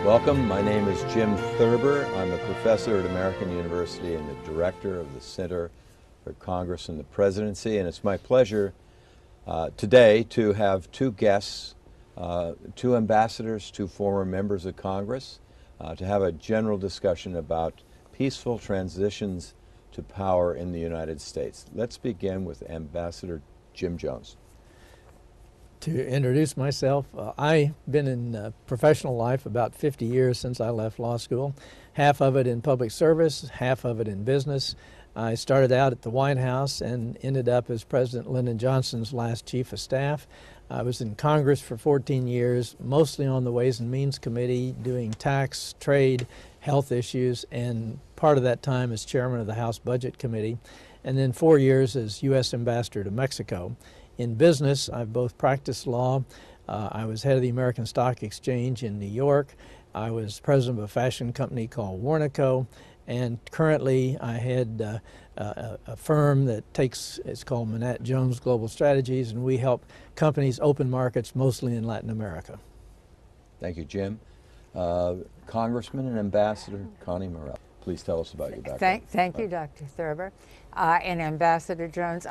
Welcome. My name is Jim Thurber. I'm a professor at American University and the director of the Center for Congress and the Presidency. And it's my pleasure today to have two guests, two ambassadors, two former members of Congress, to have a general discussion about peaceful transitions to power in the United States. Let's begin with Ambassador Jim Jones. To introduce myself, I've been in professional life about 50 years since I left law school, half of it in public service, half of it in business. I started out at the White House and ended up as President Lyndon Johnson's last chief of staff. I was in Congress for 14 years, mostly on the Ways and Means Committee, doing tax, trade, health issues, and part of that time as chairman of the House Budget Committee, and then 4 years as U.S. Ambassador to Mexico. In business, I've both practiced law. I was head of the American Stock Exchange in New York. I was president of a fashion company called Warnaco, and currently I head a firm that it's called Manette Jones Global Strategies, and we help companies open markets mostly in Latin America. Thank you, Jim. Congressman and Ambassador Connie Morella, please tell us about your background. Thank you, Dr. Thurber, and Ambassador Jones.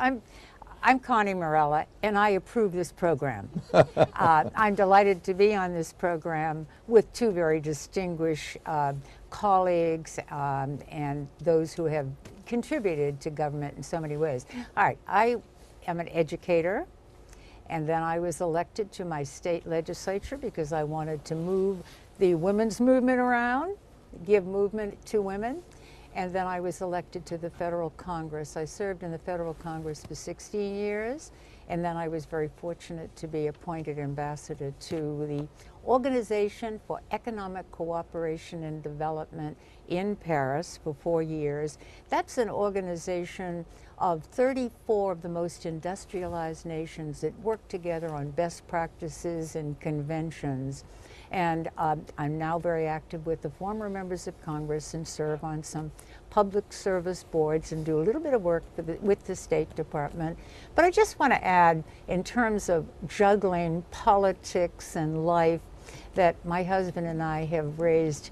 I'm Connie Morella, and I approve this program. I'm delighted to be on this program with two very distinguished colleagues and those who have contributed to government in so many ways. All right, I am an educator, and then I was elected to my state legislature because I wanted to move the women's movement around, give movement to women. And then I was elected to the Federal Congress. I served in the Federal Congress for 16 years, and then I was very fortunate to be appointed ambassador to the Organization for Economic Cooperation and Development in Paris for 4 years. That's an organization of 34 of the most industrialized nations that work together on best practices and conventions. And I'm now very active with the former members of Congress and serve on some public service boards and do a little bit of work with the State Department. But I just want to add, in terms of juggling politics and life, that my husband and I have raised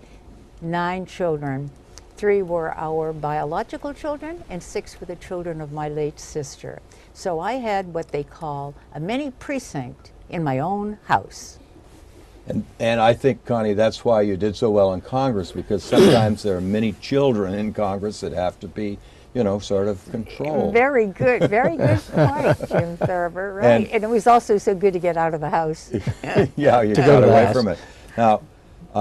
9 children. 3 were our biological children, and 6 were the children of my late sister. So I had what they call a mini precinct in my own house. And I think, Connie, that's why you did so well in Congress, because sometimes there are many children in Congress that have to be, you know, sort of controlled. Very good point, Jim Thurber, right. And it was also so good to get out of the house. Yeah, you got away from it. Now,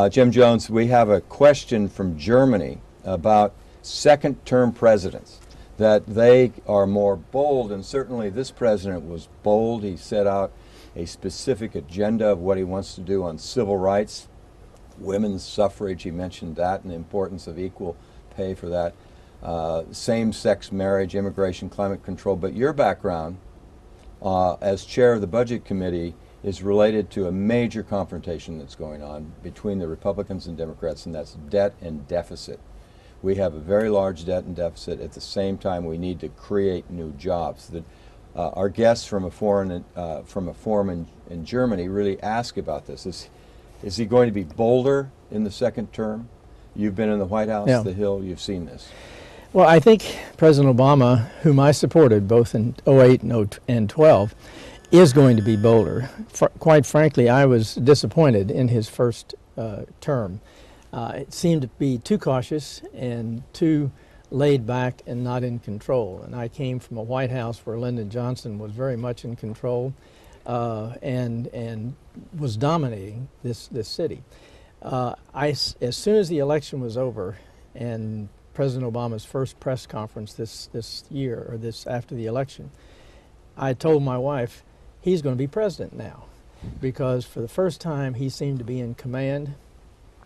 Jim Jones, we have a question from Germany about second-term presidents, that they are more bold, and certainly this president was bold. He set out a specific agenda of what he wants to do on civil rights, women's suffrage, he mentioned that, and the importance of equal pay for that, same-sex marriage, immigration, climate control. But your background as chair of the Budget Committee is related to a major confrontation that's going on between the Republicans and Democrats, and that's debt and deficit. We have a very large debt and deficit. At the same time, we need to create new jobs. Our guests from a forum in Germany really ask about this. Is he going to be bolder in the second term? You've been in the White House, the Hill, you've seen this. Well, I think President Obama, whom I supported both in 2008 and 2012, is going to be bolder. Quite frankly, I was disappointed in his first term. It seemed to be too cautious and too laid back and not in control. And I came from a White House where Lyndon Johnson was very much in control and was dominating this city. As soon as the election was over and President Obama's first press conference this year, or after the election, I told my wife, he's going to be president now, because for the first time he seemed to be in command,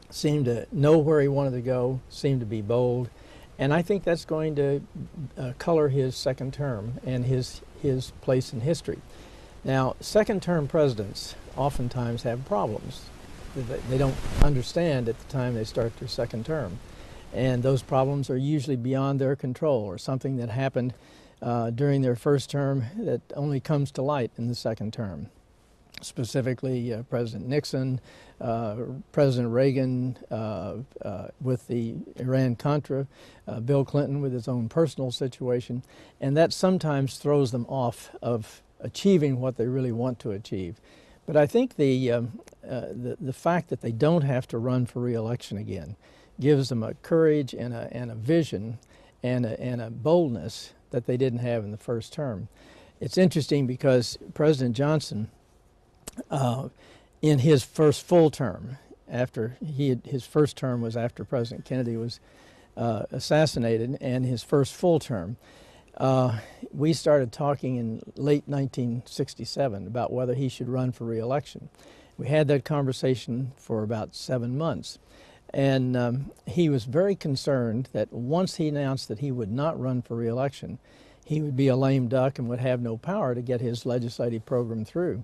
seemed to know where he wanted to go, seemed to be bold. And I think that's going to color his second term and his place in history. Now, second-term presidents oftentimes have problems. They don't understand at the time they start their second term. And those problems are usually beyond their control, or something that happened during their first term that only comes to light in the second term. specifically President Nixon, President Reagan with the Iran-Contra, Bill Clinton with his own personal situation, and that sometimes throws them off of achieving what they really want to achieve. But I think the fact that they don't have to run for re-election again gives them a courage and a vision and a boldness that they didn't have in the first term. It's interesting because President Johnson, in his first full term, after his first term was after President Kennedy was assassinated, and his first full term, we started talking in late 1967 about whether he should run for re-election. We had that conversation for about 7 months, and he was very concerned that once he announced that he would not run for re-election, he would be a lame duck and would have no power to get his legislative program through.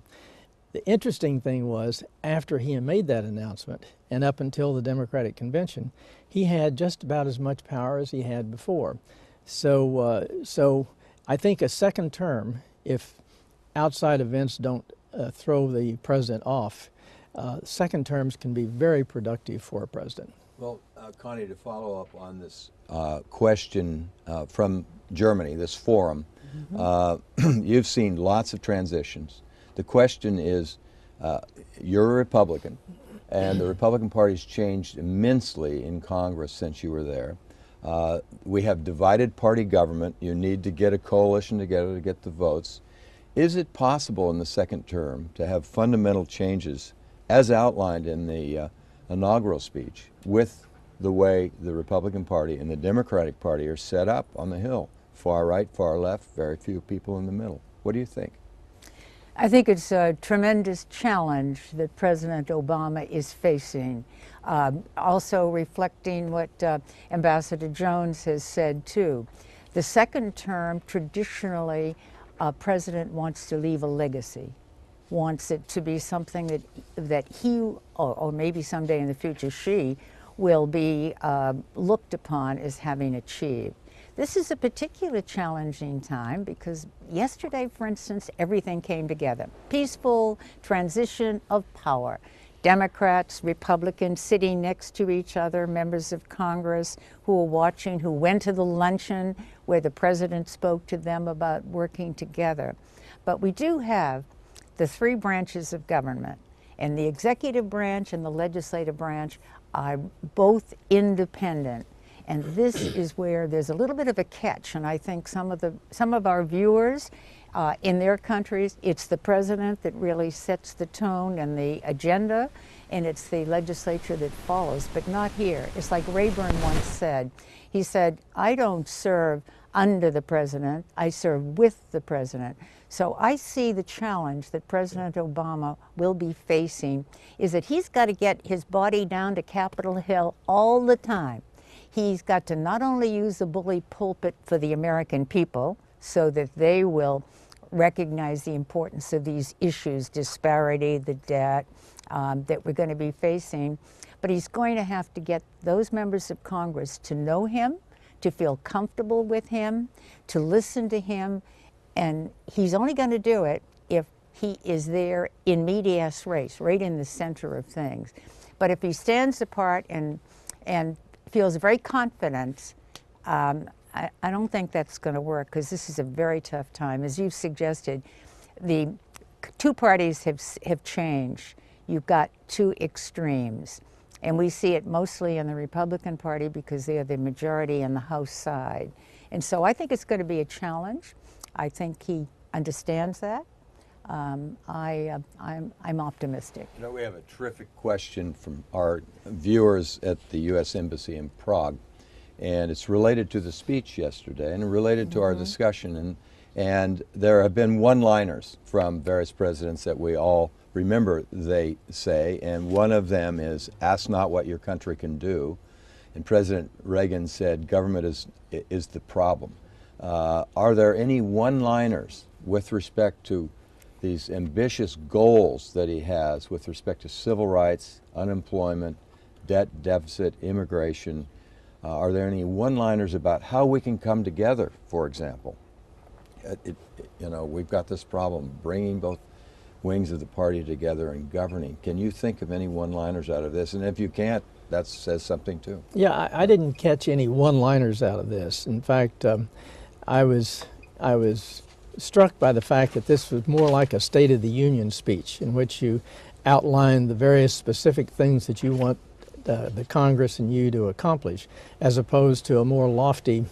The interesting thing was, after he had made that announcement, and up until the Democratic Convention, he had just about as much power as he had before. So I think a second term, if outside events don't throw the president off, second terms can be very productive for a president. Well, Connie, to follow up on this question from Germany, this forum, you've seen lots of transitions. The question is, you're a Republican, and the Republican Party's changed immensely in Congress since you were there. We have divided party government. You need to get a coalition together to get the votes. Is it possible in the second term to have fundamental changes, as outlined in the inaugural speech, with the way the Republican Party and the Democratic Party are set up on the Hill? Far right, far left, very few people in the middle. What do you think? I think it's a tremendous challenge that President Obama is facing. Also reflecting what Ambassador Jones has said too. The second term, traditionally, a president wants to leave a legacy, wants it to be something that he, or maybe someday in the future she, will be looked upon as having achieved. This is a particularly challenging time because yesterday, for instance, everything came together. Peaceful transition of power. Democrats, Republicans sitting next to each other, members of Congress who were watching, who went to the luncheon where the president spoke to them about working together. But we do have the three branches of government, and the executive branch and the legislative branch are both independent. And this is where there's a little bit of a catch, and I think some of our viewers in their countries, it's the president that really sets the tone and the agenda, and it's the legislature that follows, but not here. It's like Rayburn once said. He said, I don't serve under the president, I serve with the president. So I see the challenge that President Obama will be facing is that he's got to get his body down to Capitol Hill all the time. He's got to not only use the bully pulpit for the American people so that they will recognize the importance of these issues, disparity, the debt that we're going to be facing, but he's going to have to get those members of Congress to know him, to feel comfortable with him, to listen to him, and he's only going to do it if he is there in medias res, right in the center of things. But if he stands apart and feels very confident, I don't think that's going to work because this is a very tough time. As you've suggested, the two parties have changed. You've got two extremes, and we see it mostly in the Republican Party because they are the majority in the House side. And so I think it's going to be a challenge. I think he understands that. I'm optimistic. You know, we have a terrific question from our viewers at the U.S. Embassy in Prague, and it's related to the speech yesterday and related to our discussion. And there have been one-liners from various presidents that we all remember they say, and one of them is, ask not what your country can do. And President Reagan said, government is the problem. Are there any one-liners with respect to these ambitious goals that he has with respect to civil rights, unemployment, debt deficit, immigration? Are there any one-liners about how we can come together, for example? You know, we've got this problem, bringing both wings of the party together and governing. Can you think of any one-liners out of this? And if you can't, that says something too. Yeah, I didn't catch any one-liners out of this. In fact, I was struck by the fact that this was more like a State of the Union speech in which you outline the various specific things that you want the Congress and you to accomplish, as opposed to a more lofty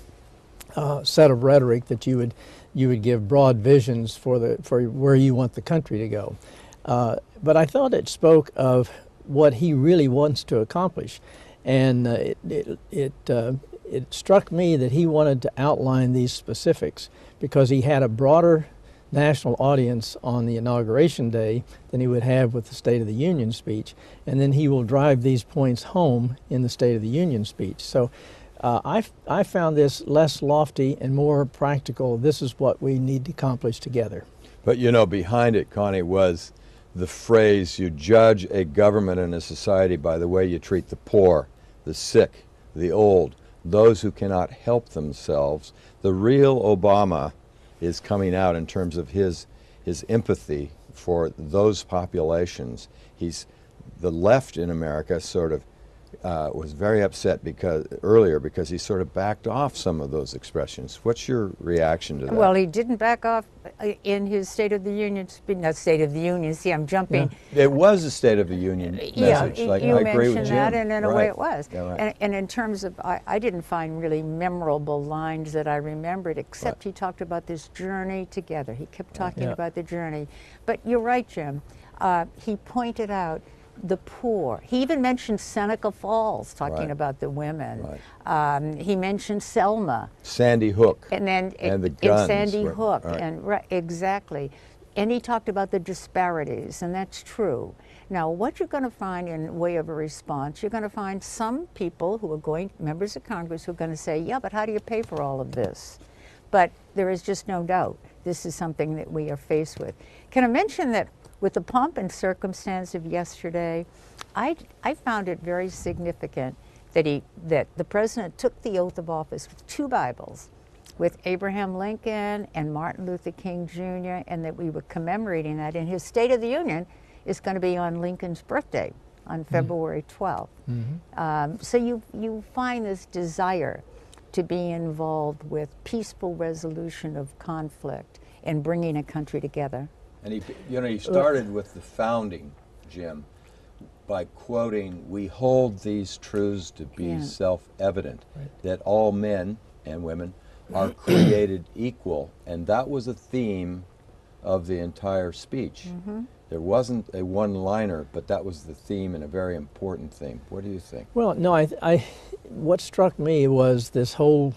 set of rhetoric that you would give broad visions for where you want the country to go. But I thought it spoke of what he really wants to accomplish, and it struck me that he wanted to outline these specifics because he had a broader national audience on the inauguration day than he would have with the State of the Union speech, and then he will drive these points home in the State of the Union speech. So I found this less lofty and more practical. This is what we need to accomplish together. But you know, behind it, Connie, was the phrase, you judge a government and a society by the way you treat the poor, the sick, the old, those who cannot help themselves. The real Obama is coming out in terms of his empathy for those populations. The left in America sort of was very upset earlier because he sort of backed off some of those expressions. What's your reaction to that? Well, he didn't back off in his State of the Union speech. Not State of the Union. See, I'm jumping. Yeah. It was a State of the Union message. Yeah, like, you I agree with mentioned Jim. that, and in a way it was. Yeah, right. And in terms of, I didn't find really memorable lines that I remembered, except he talked about this journey together. He kept talking about the journey. But you're right, Jim. He pointed out the poor. He even mentioned Seneca Falls, talking about the women. Right. He mentioned Selma. Sandy Hook. And then the guns. Sandy Hook. Right. And exactly. And he talked about the disparities, and that's true. Now, what you're going to find in way of a response, you're going to find some people who are members of Congress who are going to say, yeah, but how do you pay for all of this? But there is just no doubt this is something that we are faced with. Can I mention that with the pomp and circumstance of yesterday, I found it very significant that the president took the oath of office with two Bibles, with Abraham Lincoln and Martin Luther King Jr., and that we were commemorating that. And his State of the Union is going to be on Lincoln's birthday, on February 12th. So you find this desire to be involved with peaceful resolution of conflict and bringing a country together. And he started with the founding, Jim, by quoting, "We hold these truths to be self-evident, that all men and women are created equal." And that was a theme of the entire speech. There wasn't a one-liner, but that was the theme, and a very important theme. What do you think? Well, no, what struck me was this whole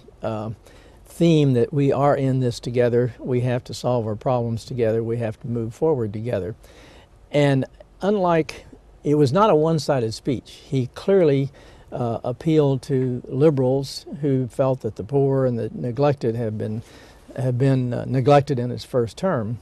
theme that we are in this together. We have to solve our problems together. We have to move forward together. And unlike, it was not a one-sided speech. He clearly appealed to liberals who felt that the poor and the neglected have been neglected in his first term.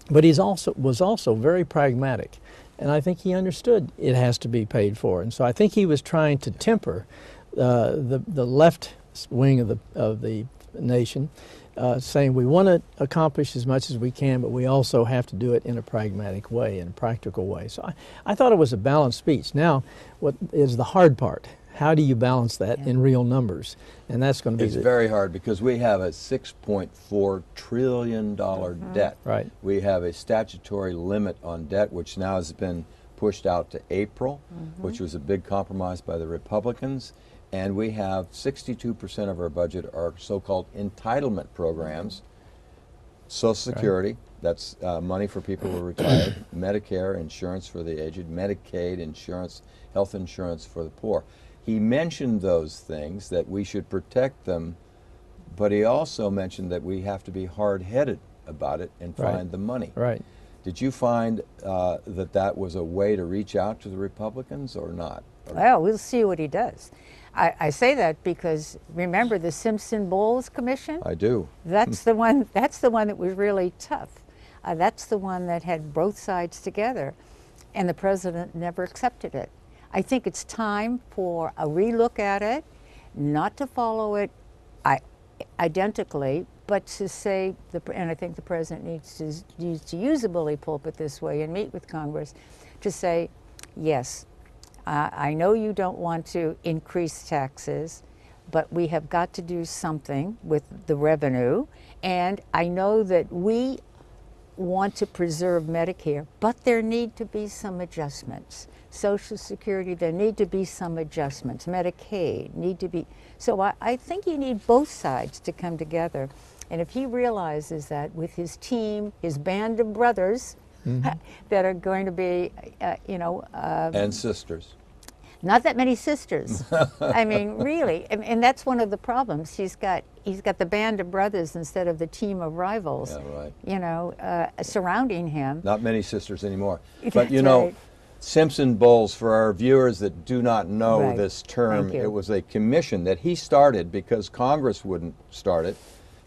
But he was also very pragmatic, and I think he understood it has to be paid for. And so I think he was trying to temper the left wing of the nation, saying we want to accomplish as much as we can, but we also have to do it in a pragmatic way, in a practical way. So I thought it was a balanced speech. Now, what is the hard part? How do you balance that in real numbers? And that's going to be... It's very hard because we have a $6.4 trillion debt. Right. We have a statutory limit on debt, which now has been pushed out to April, which was a big compromise by the Republicans. And we have 62% of our budget are so-called entitlement programs. Social Security, that's money for people who are retired, Medicare, insurance for the aged, Medicaid, insurance, health insurance for the poor. He mentioned those things, that we should protect them, but he also mentioned that we have to be hard-headed about it and find the money. Right. Did you find that was a way to reach out to the Republicans or not? Well, we'll see what he does. I say that because remember the Simpson-Bowles Commission? I do. That's the one. That's the one that was really tough. That's the one that had both sides together, and the president never accepted it. I think it's time for a relook at it, not to follow it identically, But to say, and I think the president needs to use a bully pulpit this way and meet with Congress to say, yes, I know you don't want to increase taxes, but we have got to do something with the revenue. And I know that we want to preserve Medicare, but there need to be some adjustments. Social Security, there need to be some adjustments. Medicaid need to be. So I think you need both sides to come together. And if he realizes that with his team, his band of brothers that are going to be, and sisters. Not that many sisters. I mean, really, and that's one of the problems. He's got the band of brothers instead of the team of rivals. Yeah, right. Surrounding him. Not many sisters anymore. But That's you know, right. Simpson Bowles, for our viewers that do not know Right. this term, Thank you. it was a commission that he started because Congress wouldn't start it,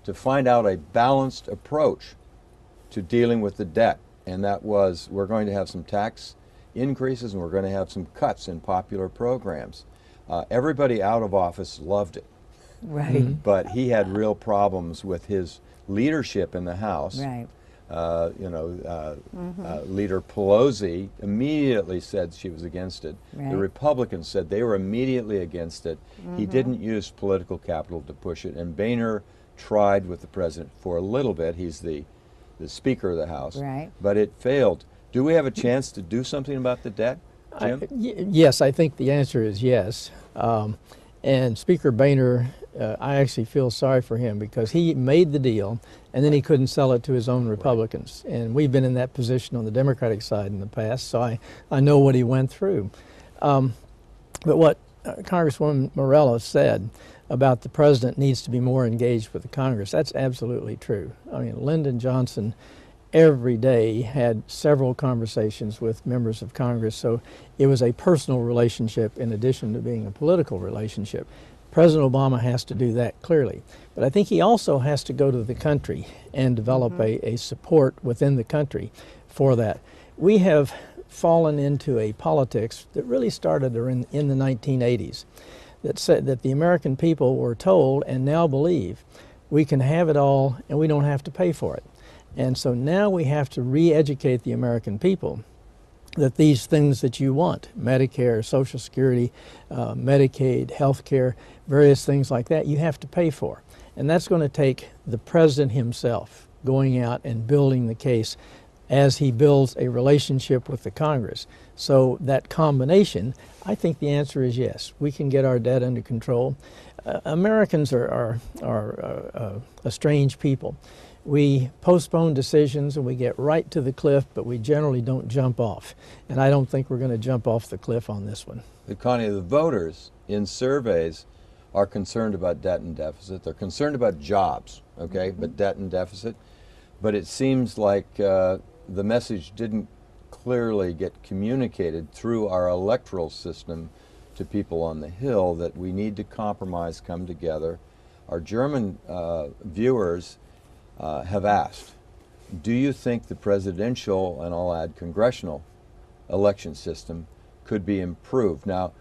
to find out a balanced approach to dealing with the debt. And that was, we're going to have some tax increases and we're going to have some cuts in popular programs. Everybody out of office loved it. Right. But he had real problems with his leadership in the House. Right. Leader Pelosi immediately said she was against it. Right. The Republicans said they were immediately against it. He didn't use political capital to push it, and Boehner tried with the president for a little bit. He's the Speaker of the House. Right. But it failed. Do we have a chance to do something about the debt, Jim? Yes, I think the answer is yes. And Speaker Boehner, I actually feel sorry for him because he made the deal and then he couldn't sell it to his own Republicans. And we've been in that position on the Democratic side in the past, so I know what he went through. But what Congresswoman Morella said about the president needs to be more engaged with the Congress, that's absolutely true. I mean, Lyndon Johnson every day had several conversations with members of Congress, so it was a personal relationship in addition to being a political relationship. President Obama has to do that clearly, but I think he also has to go to the country and develop a support within the country for that. We have fallen into a politics that really started in the 1980s that said that the American people were told and now believe we can have it all and we don't have to pay for it. And so now we have to re-educate the American people that these things that you want, Medicare, Social Security, Medicaid, health care, various things like that, you have to pay for. And that's going to take the president himself going out and building the case as he builds a relationship with the Congress. So that combination, I think the answer is yes. We can get our debt under control. Americans are a strange people. We postpone decisions and we get right to the cliff, but we generally don't jump off. And I don't think we're going to jump off the cliff on this one. But Connie, the voters in surveys are concerned about debt and deficit. They're concerned about jobs, okay, but debt and deficit. But it seems like the message didn't clearly get communicated through our electoral system to people on the Hill that we need to compromise, come together. Our German viewers have asked, do you think the presidential, and I'll add congressional, election system could be improved? Now,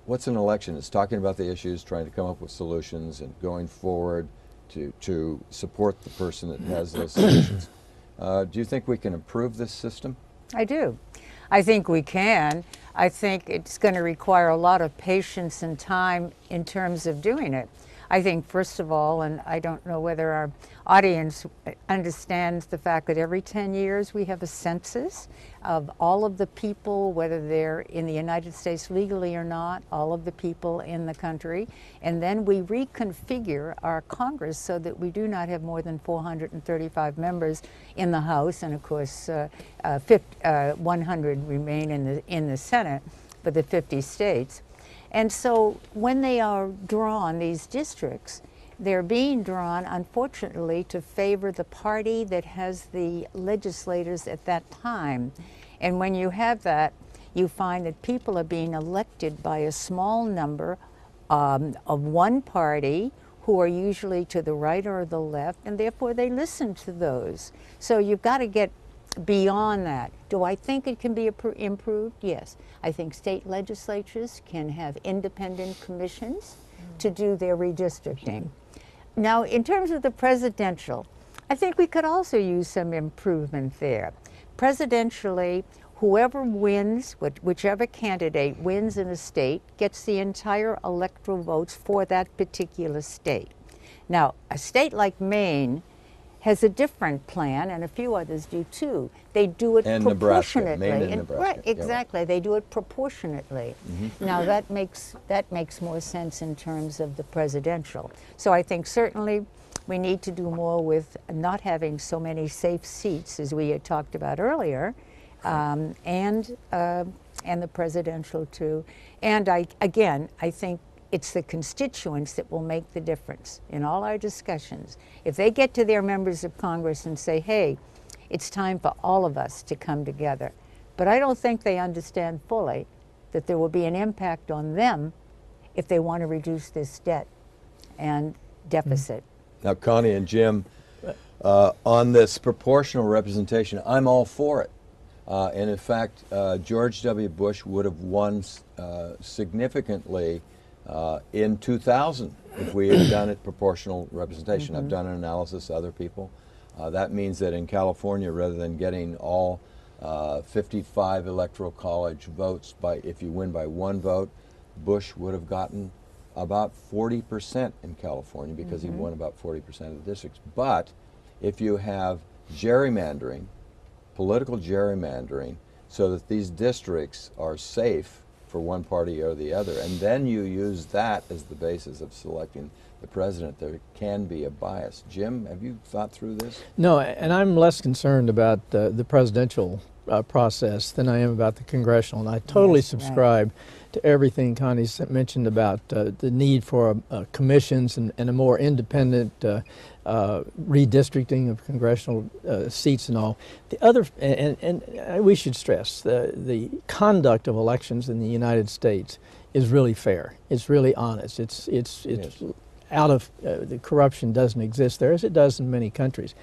what's an election? It's talking about the issues, trying to come up with solutions, and going forward to support the person that has those solutions. Do you think we can improve this system? I do. I think we can. I think it's going to require a lot of patience and time in terms of doing it. I think, first of all, and I don't know whether our audience understands the fact that every 10 years we have a census of all of the people, whether they're in the United States legally or not, all of the people in the country, and then we reconfigure our Congress so that we do not have more than 435 members in the House, and of course 100 remain in the Senate for the 50 states. And so when they are drawn, these districts, they're being drawn, unfortunately, to favor the party that has the legislators at that time. And when you have that, you find that people are being elected by a small number of one party who are usually to the right or the left, and therefore they listen to those. So you've got to get beyond that. Do I think it can be improved? Yes. I think state legislatures can have independent commissions to do their redistricting. Now, in terms of the presidential, I think we could also use some improvement there. Presidentially, whoever wins, whichever candidate wins in a state, gets the entire electoral votes for that particular state. Now, a state like Maine has a different plan, and a few others do too. They do it And Nebraska, proportionately. Maine and Nebraska. Right, exactly. Yeah. They do it proportionately. Now that makes more sense in terms of the presidential. So I think certainly we need to do more with not having so many safe seats as we had talked about earlier, and the presidential too. And I think it's the constituents that will make the difference in all our discussions. If they get to their members of Congress and say, hey, it's time for all of us to come together. But I don't think they understand fully that there will be an impact on them if they want to reduce this debt and deficit. Now, Connie and Jim, on this proportional representation, I'm all for it. And in fact, George W. Bush would have won significantly in 2000 if we had done it proportional representation. I've done an analysis, other people. That means that in California, rather than getting all 55 electoral college votes if you win by one vote, Bush would have gotten about 40% in California because he won about 40% of the districts. But if you have gerrymandering, political gerrymandering, so that these districts are safe for one party or the other, and then you use that as the basis of selecting the president, there can be a bias. Jim, have you thought through this? No, and I'm less concerned about the presidential process than I am about the congressional, and I totally subscribe to everything Connie mentioned about the need for commissions and a more independent redistricting of congressional seats and all. The other, and we should stress, the conduct of elections in the United States is really fair. It's really honest. It's Yes. out of, the corruption doesn't exist there as it does in many countries.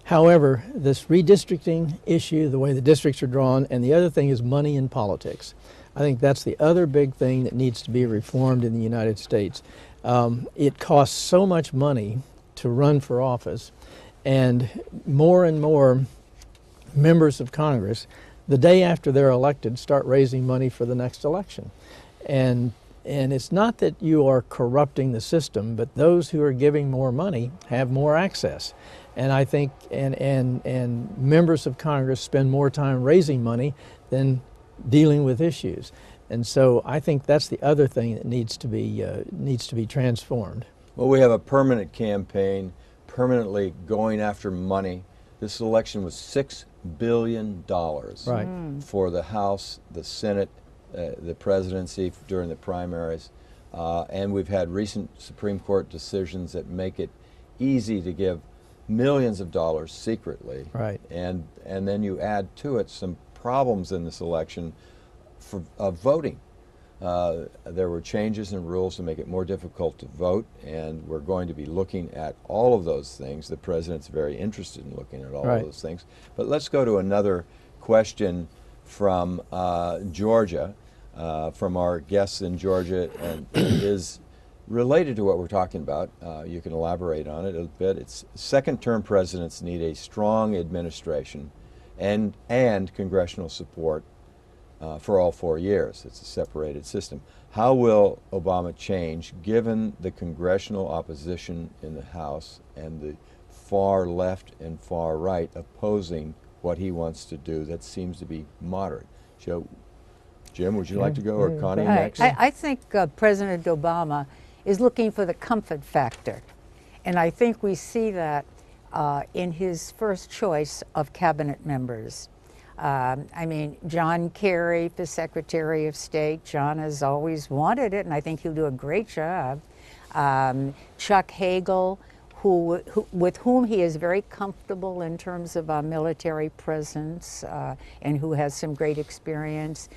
However, this redistricting issue, the way the districts are drawn, and the other thing is money in politics. I think that's the other big thing that needs to be reformed in the United States. It costs so much money to run for office, and more members of Congress, the day after they're elected, start raising money for the next election. And it's not that you are corrupting the system, but those who are giving more money have more access. And I think, and members of Congress spend more time raising money than dealing with issues. And so I think that's the other thing that needs to be transformed. Well, we have a permanent campaign, permanently going after money. This election was $6 billion for the House, the Senate, the presidency during the primaries. And we've had recent Supreme Court decisions that make it easy to give millions of dollars secretly. Right. And then you add to it some problems in this election for voting. There were changes in rules to make it more difficult to vote, and we're going to be looking at all of those things. The president's very interested in looking at all of those things. But let's go to another question from Georgia, from our guests in Georgia, and it is related to what we're talking about. You can elaborate on it a bit. It's second-term presidents need a strong administration and congressional support for all 4 years. It's a separated system. How will Obama change given the congressional opposition in the House and the far left and far right opposing what he wants to do that seems to be moderate? Jim, would you like to go, or Connie next? I think President Obama is looking for the comfort factor. And I think we see that in his first choice of cabinet members. I mean, John Kerry for Secretary of State. John has always wanted it, and I think he'll do a great job. Chuck Hagel, with whom he is very comfortable in terms of military presence, and who has some great experience.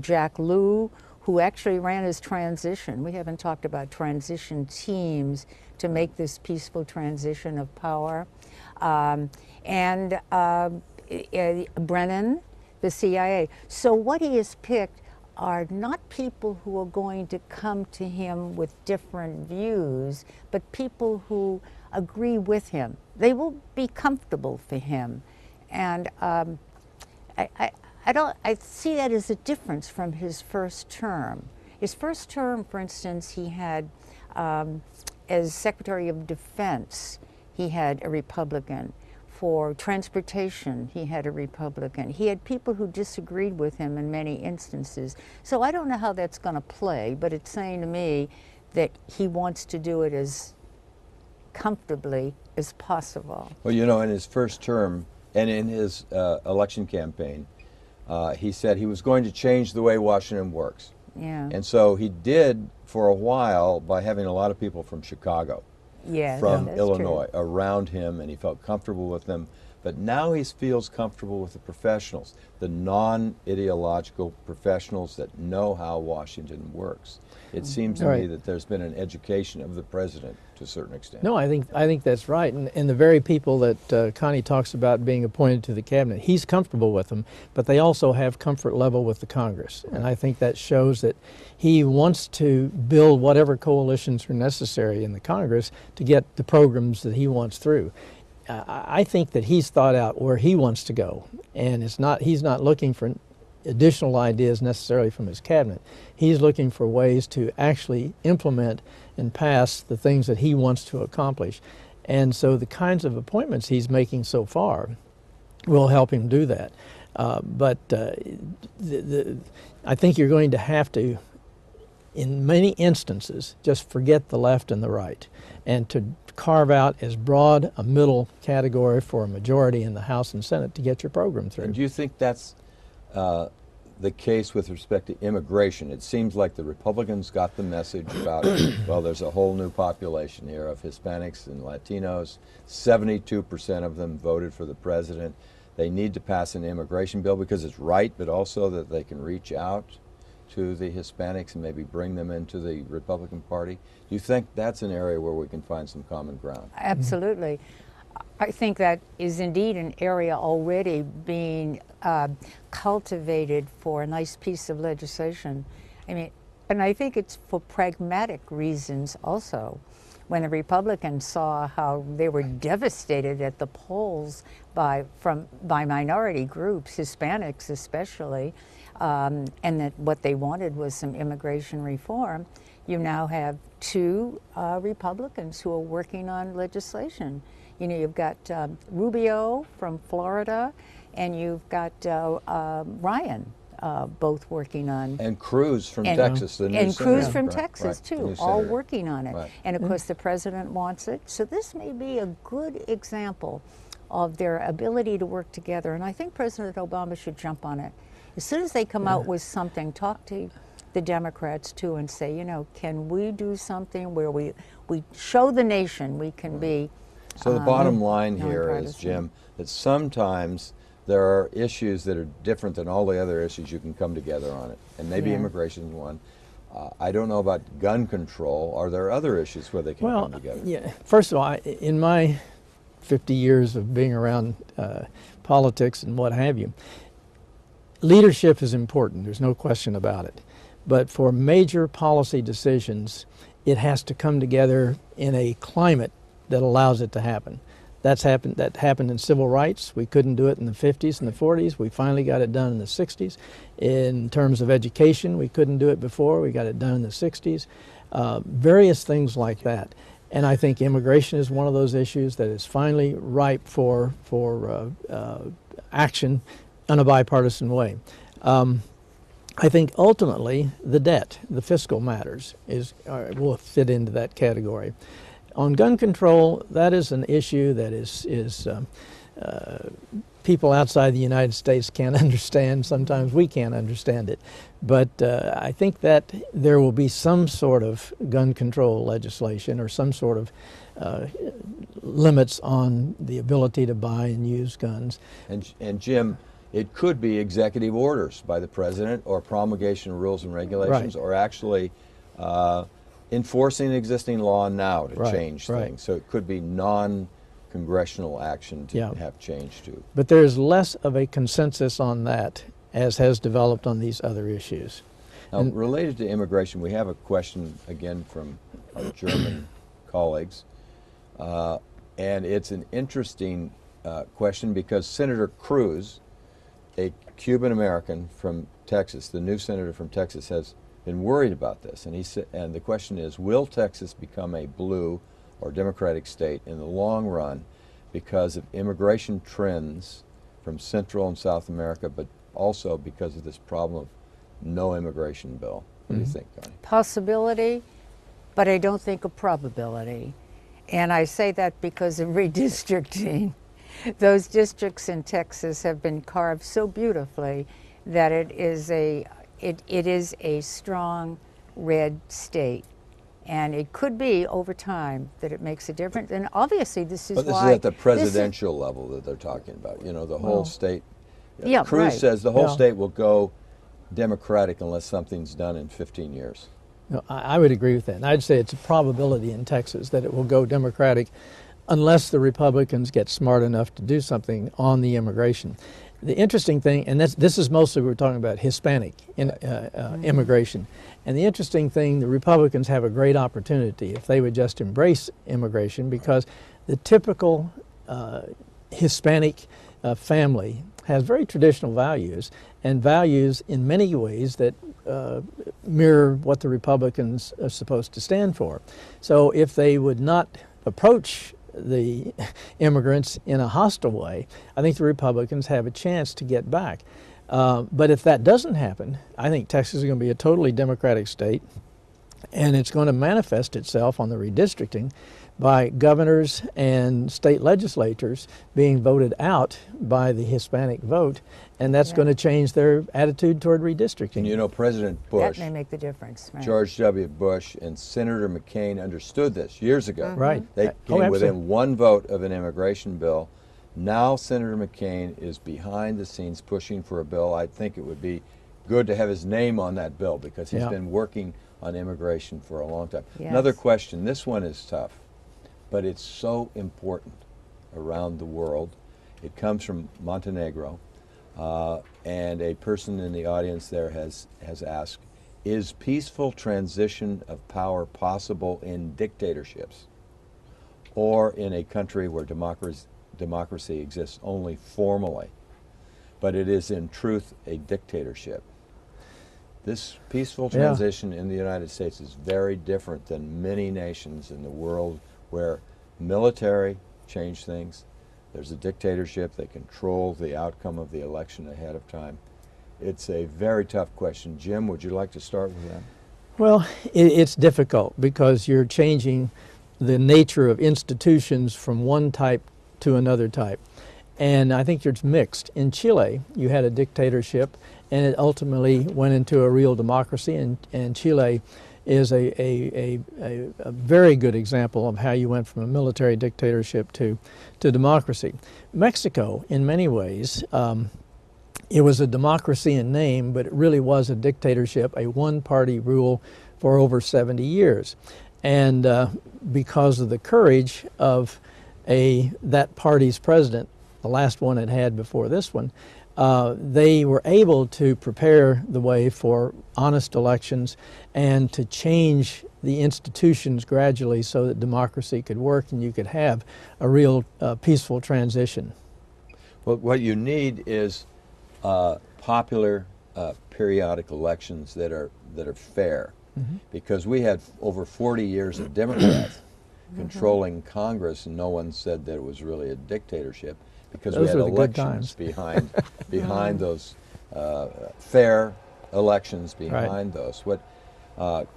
Jack Lew, who actually ran his transition. We haven't talked about transition teams to make this peaceful transition of power. Brennan, the CIA. So what he has picked are not people who are going to come to him with different views, but people who agree with him. They will be comfortable for him. And I see that as a difference from his first term. His first term, for instance, he had, as Secretary of Defense, he had a Republican. For transportation, he had a Republican. He had people who disagreed with him in many instances. So I don't know how that's going to play, but it's saying to me that he wants to do it as comfortably as possible. Well, you know, in his first term and in his election campaign, he said he was going to change the way Washington works. Yeah. And so he did for a while by having a lot of people from Chicago, Yes, from that's Illinois true. around him, and he felt comfortable with them. But now he feels comfortable with the professionals, the non-ideological professionals that know how Washington works. It seems to me Right. that there's been an education of the president to a certain extent. No, I think that's right. And the very people that Connie talks about being appointed to the cabinet, he's comfortable with them, but they also have comfort level with the Congress. And I think that shows that he wants to build whatever coalitions are necessary in the Congress to get the programs that he wants through. I think that he's thought out where he wants to go, and he's not looking for additional ideas necessarily from his cabinet. He's looking for ways to actually implement and pass the things that he wants to accomplish. And so the kinds of appointments he's making so far will help him do that. I think you're going to have to, in many instances, just forget the left and the right, and to carve out as broad a middle category for a majority in the House and Senate to get your program through. And do you think that's the case with respect to immigration? It seems like the Republicans got the message about, well, there's a whole new population here of Hispanics and Latinos. 72% of them voted for the president. They need to pass an immigration bill because it's right, but also that they can reach out to the Hispanics and maybe bring them into the Republican Party. Do you think that's an area where we can find some common ground? Absolutely. I think that is indeed an area already being cultivated for a nice piece of legislation. I mean, and I think it's for pragmatic reasons also. When the Republicans saw how they were devastated at the polls by minority groups, Hispanics especially, and that what they wanted was some immigration reform, you now have two Republicans who are working on legislation. You know, you've got Rubio from Florida, and you've got Ryan, both working on. And Cruz from Texas, the new and Cruz senator. from Right, Texas, right, too, new all senator. working on it. Right. And of course, the president wants it. So this may be a good example of their ability to work together. And I think President Obama should jump on it. As soon as they come out with something, talk to the Democrats, too, and say, you know, can we do something where we show the nation we can be. So the bottom line here is, nonpartisan. Jim, that sometimes there are issues that are different than all the other issues you can come together on it. And maybe Yeah. immigration is one. I don't know about gun control. Are there other issues where they can Well, come together? yeah. First of all, in my 50 years of being around politics and what have you, leadership is important. There's no question about it. But for major policy decisions, it has to come together in a climate that allows it to happen. That happened in civil rights. We couldn't do it in the 50s and the 40s. We finally got it done in the 60s. In terms of education, we couldn't do it before. We got it done in the 60s. Various things like that. And I think immigration is one of those issues that is finally ripe for action in a bipartisan way. I think ultimately the debt, the fiscal matters, will fit into that category. On gun control, that is an issue that is people outside the United States can't understand. Sometimes we can't understand it. But I think that there will be some sort of gun control legislation or some sort of limits on the ability to buy and use guns. And Jim, it could be executive orders by the president or promulgation of rules and regulations, Right. or actually enforcing existing law now to Right, change right. things. So it could be non-congressional action to Yeah. have change to. But there's less of a consensus on that as has developed on these other issues. Now, related to immigration, we have a question again from our German colleagues, and it's an interesting question because Senator Cruz, a Cuban American from Texas, the new senator from Texas, has been worried about this, and the question is, will Texas become a blue or Democratic state in the long run because of immigration trends from Central and South America, but also because of this problem of no immigration bill? What do you think, Connie? Possibility, but I don't think a probability. And I say that because of redistricting. Those districts in Texas have been carved so beautifully that it is a strong red state. And it could be over time that it makes a difference. And obviously this is But this why... is at the presidential level that they're talking about, you know, the whole state. Yeah, Cruz right. says the whole Yeah. state will go Democratic unless something's done in 15 years. No, I would agree with that. And I'd say it's a probability in Texas that it will go Democratic unless the Republicans get smart enough to do something on the immigration. The interesting thing, and this is mostly we're talking about Hispanic immigration, and the interesting thing, the Republicans have a great opportunity if they would just embrace immigration, because the typical Hispanic family has very traditional values, and values in many ways that mirror what the Republicans are supposed to stand for. So if they would not approach the immigrants in a hostile way, I think the Republicans have a chance to get back. But if that doesn't happen, I think Texas is going to be a totally Democratic state, and it's going to manifest itself on the redistricting by governors and state legislatures being voted out by the Hispanic vote, and that's going to change their attitude toward redistricting. And you know, President Bush, That may make the difference. Right. George W. Bush, and Senator McCain understood this years ago. Right. They Oh, came absolutely. within one vote of an immigration bill. Now Senator McCain is behind the scenes pushing for a bill. I think it would be good to have his name on that bill because he's Yeah. been working on immigration for a long time. Yes. Another question, this one is tough, but it's so important around the world. It comes from Montenegro, and a person in the audience there has asked, is peaceful transition of power possible in dictatorships or in a country where democracy exists only formally, but it is in truth a dictatorship? This peaceful transition in the United States is very different than many nations in the world where military change things. There's a dictatorship. They control the outcome of the election ahead of time. It's a very tough question. Jim, would you like to start with that? Well, it's difficult because you're changing the nature of institutions from one type to another type. And I think it's mixed. In Chile, you had a dictatorship, and it ultimately went into a real democracy, and Chile is a very good example of how you went from a military dictatorship to democracy. Mexico, in many ways, it was a democracy in name, but it really was a dictatorship, a one-party rule for over 70 years. And because of the courage of that party's president, the last one it had before this one, they were able to prepare the way for honest elections and to change the institutions gradually so that democracy could work and you could have a real peaceful transition. Well, what you need is popular periodic elections that are fair, because we had over 40 years of Democrats controlling Congress, and no one said that it was really a dictatorship because Those we had were the good elections times. behind those fair elections behind Right. those. What,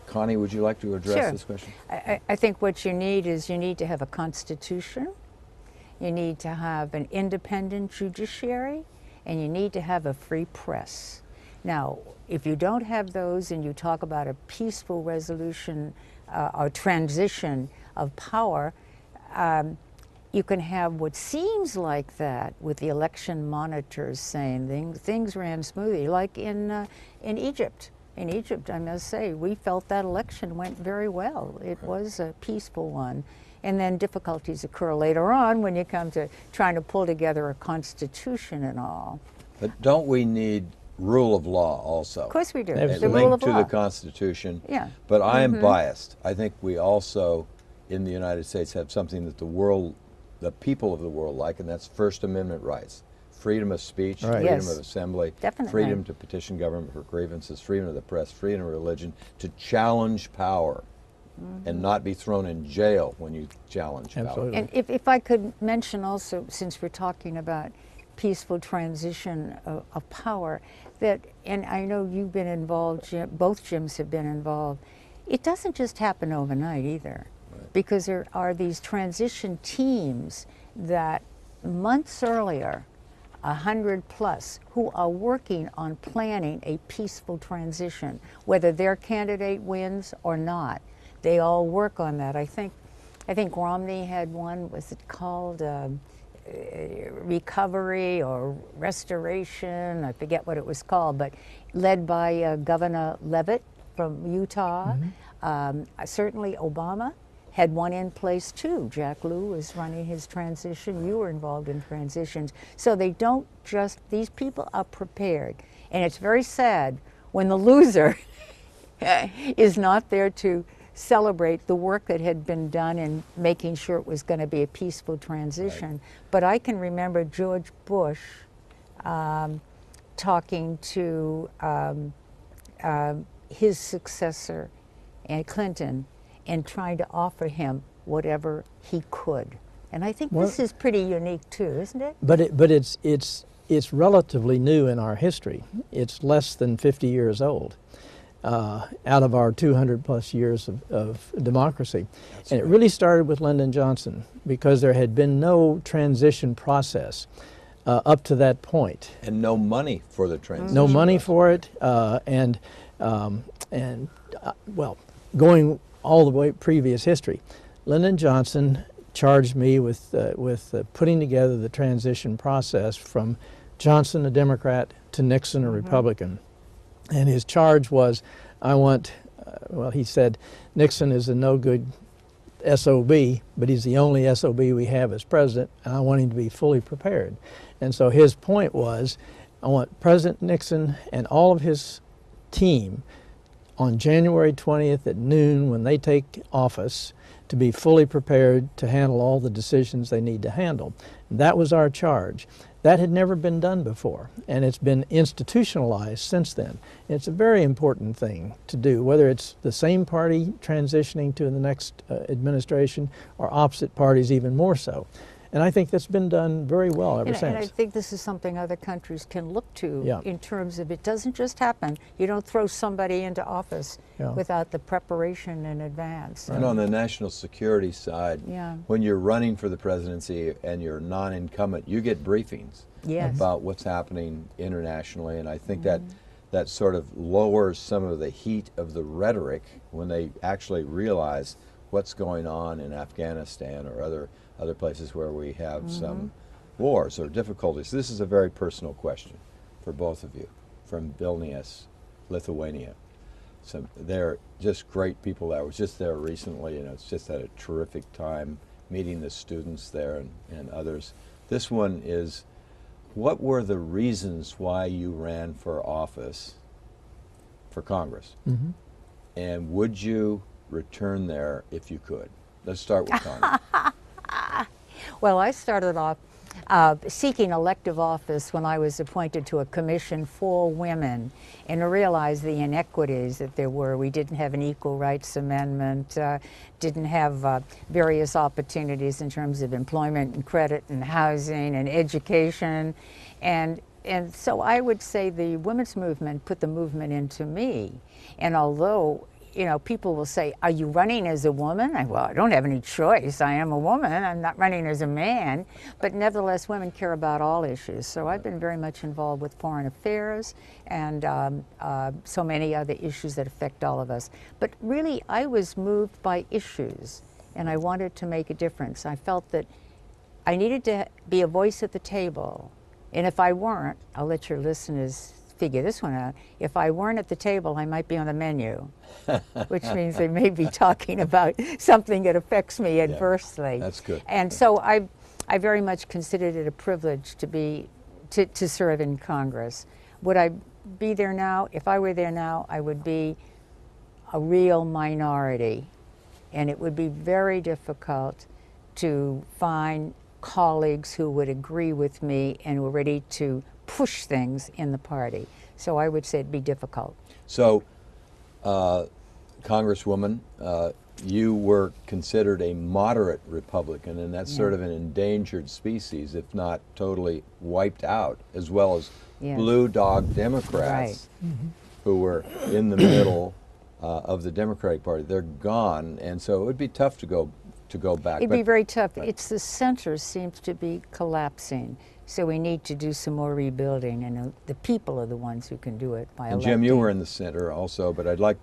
Connie, would you like to address Sure. this question? I think what you need is you need to have a constitution, you need to have an independent judiciary, and you need to have a free press. Now, if you don't have those and you talk about a peaceful resolution or transition of power, you can have what seems like that with the election monitors saying things ran smoothly, like in Egypt. In Egypt, I must say, we felt that election went very well. It was a peaceful one. And then difficulties occur later on when you come to trying to pull together a constitution and all. But don't we need rule of law also. Of course we do. Absolutely. The And rule linked of to law. the Constitution. Yeah. But I am biased. I think we also, in the United States, have something that the people of the world like, and that's First Amendment rights. Freedom of speech, Right. freedom Yes. of assembly, Definitely. freedom to petition government for grievances, freedom of the press, freedom of religion, to challenge power and not be thrown in jail when you challenge Absolutely. power. And if I could mention also, since we're talking about peaceful transition of power, that, and I know you've been involved, Jim, both Jims have been involved, it doesn't just happen overnight either. Right. Because there are these transition teams that months earlier, 100 plus, who are working on planning a peaceful transition, whether their candidate wins or not. They all work on that. I think Romney had one, was it called recovery or restoration? I forget what it was called, but led by Governor Leavitt from Utah. Certainly Obama had one in place too. Jack Lew was running his transition. You were involved in transitions. So they don't just, these people are prepared. And it's very sad when the loser is not there to celebrate the work that had been done in making sure it was going to be a peaceful transition. Right. But I can remember George Bush talking to his successor, Clinton, and trying to offer him whatever he could. And I think this is pretty unique too, isn't it? But it's relatively new in our history. It's less than 50 years old. Out of our 200 plus years of democracy. That's and right. It really started with Lyndon Johnson because there had been no transition process up to that point. And no money for the transition. No money for it, well, going all the way previous history. Lyndon Johnson charged me with putting together the transition process from Johnson, a Democrat, to Nixon, a Republican. And his charge was, I want, well, he said, Nixon is a no-good SOB, but he's the only SOB we have as president, and I want him to be fully prepared. And so his point was, I want President Nixon and all of his team on January 20th at noon when they take office to be fully prepared to handle all the decisions they need to handle. That was our charge. That had never been done before, and it's been institutionalized since then. It's a very important thing to do, whether it's the same party transitioning to the next administration or opposite parties even more so. And I think that's been done very well ever since. And I think this is something other countries can look to in terms of it doesn't just happen. You don't throw somebody into office without the preparation in advance. And on the national security side, when you're running for the presidency and you're non-incumbent, you get briefings about what's happening internationally. And I think that sort of lowers some of the heat of the rhetoric when they actually realize what's going on in Afghanistan or other places where we have some wars or difficulties. This is a very personal question for both of you from Vilnius, Lithuania. So they're just great people. I was just there recently, and it's just had a terrific time meeting the students there and others. This one is, what were the reasons why you ran for office, for Congress? And would you return there if you could? Let's start with Connie. Well, I started off seeking elective office when I was appointed to a commission for women, and I realized the inequities that there were. We didn't have an equal rights amendment, didn't have various opportunities in terms of employment and credit and housing and education. And so I would say the women's movement put the movement into me. And although people will say, are you running as a woman? Well, I don't have any choice. I am a woman. I'm not running as a man. But nevertheless, women care about all issues. So I've been very much involved with foreign affairs and so many other issues that affect all of us. But really, I was moved by issues, and I wanted to make a difference. I felt that I needed to be a voice at the table. And if I weren't, I'll let your listeners figure this one out. If I weren't at the table, I might be on the menu, which means they may be talking about something that affects me adversely. That's good. And so I very much considered it a privilege to serve in Congress. Would I be there now? If I were there now, I would be a real minority, and it would be very difficult to find colleagues who would agree with me and were ready to push things in the party. So I would say it'd be difficult. So, Congresswoman, you were considered a moderate Republican, and that's sort of an endangered species, if not totally wiped out, as well as blue dog Democrats who were in the middle of the Democratic Party. They're gone, and so it would be tough to go back. It'd be very tough. It's the center seems to be collapsing, so we need to do some more rebuilding, and the people are the ones who can do it by electing. And Jim, you were in the center also, but I'd like,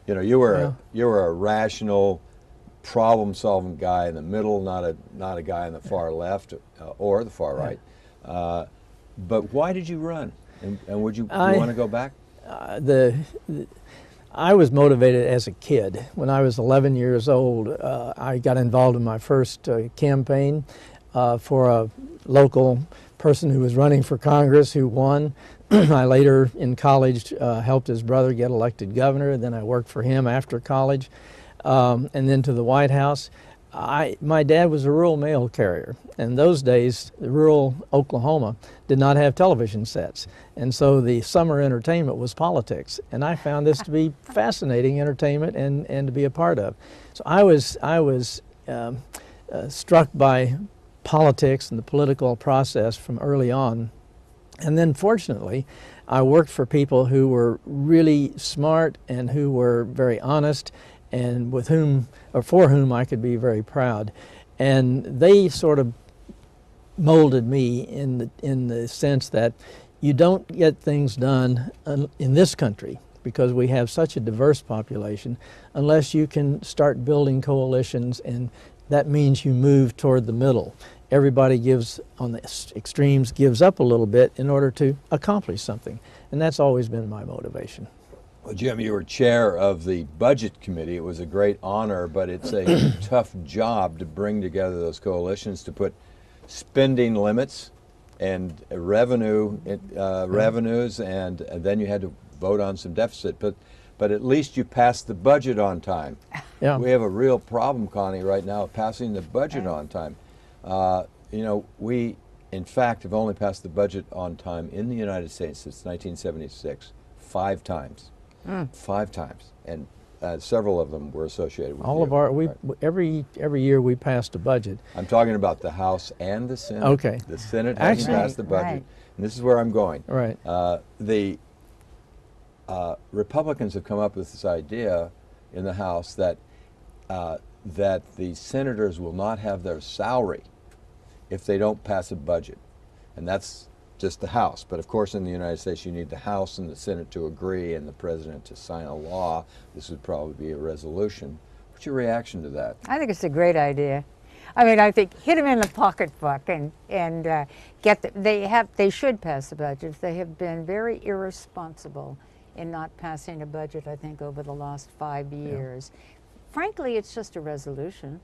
you know, you were a rational, problem-solving guy in the middle, not a guy in the far left or the far right. But why did you run? And would you want to go back? I was motivated as a kid. When I was 11 years old, I got involved in my first campaign for a local person who was running for Congress who won. I later, in college, helped his brother get elected governor. Then I worked for him after college, and then to the White House. My dad was a rural mail carrier. In those days, rural Oklahoma did not have television sets. And so the summer entertainment was politics. And I found this to be fascinating entertainment and to be a part of. So I was struck by politics and the political process from early on. And then fortunately, I worked for people who were really smart and who were very honest and with whom, or for whom I could be very proud. And they sort of molded me in the sense that you don't get things done in this country, because we have such a diverse population, unless you can start building coalitions, and that means you move toward the middle. Everybody gives, on the extremes, gives up a little bit in order to accomplish something. And that's always been my motivation. Well, Jim, you were chair of the Budget Committee. It was a great honor, but it's a tough job to bring together those coalitions, to put spending limits and revenues, and then you had to vote on some deficit. But at least you passed the budget on time. Yeah. We have a real problem, Connie, right now, passing the budget on time. You know, we, in fact, have only passed the budget on time in the United States since 1976, 5 times. 5 times, and several of them were associated with All you. of our, Right. every year we passed a budget. I'm talking about the House and the Senate. Okay. The Senate hasn't passed the budget, and this is where I'm going. Right. The Republicans have come up with this idea in the House that that the senators will not have their salary if they don't pass a budget, and that's just the House. But of course, in the United States, you need the House and the Senate to agree and the President to sign a law. This would probably be a resolution. What's your reaction to that? I think it's a great idea. I mean, I think hit them in the pocketbook and get they should pass the budget. They have been very irresponsible in not passing a budget, I think, over the last 5 years. Yeah. Frankly, it's just a resolution.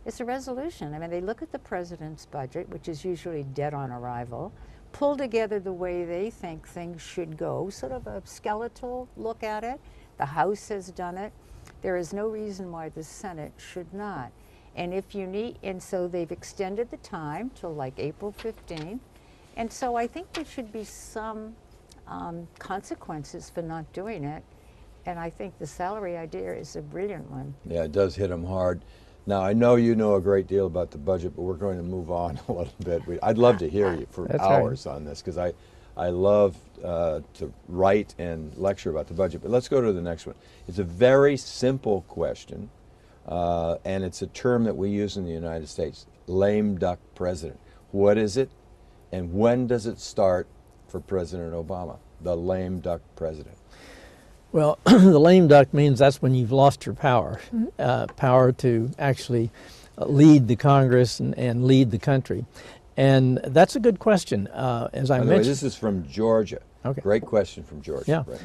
It's a resolution. I mean, they look at the president's budget, which is usually dead on arrival, pull together the way they think things should go, sort of a skeletal look at it. The House has done it. There is no reason why the Senate should not. And if you need, and so they've extended the time till like April 15th. And so I think there should be some consequences for not doing it. And I think the salary idea is a brilliant one. Yeah, it does hit them hard. Now, I know you know a great deal about the budget, but we're going to move on a little bit. I'd love to hear you for hours on this, because I love to write and lecture about the budget. But let's go to the next one. It's a very simple question, and it's a term that we use in the United States, lame duck president. What is it, and when does it start for President Obama, the lame duck president? Well, the lame duck means that's when you've lost your power, power to actually lead the Congress and lead the country. And that's a good question. As I mentioned, this is from Georgia. Okay. Great question from Georgia. Yeah. Right.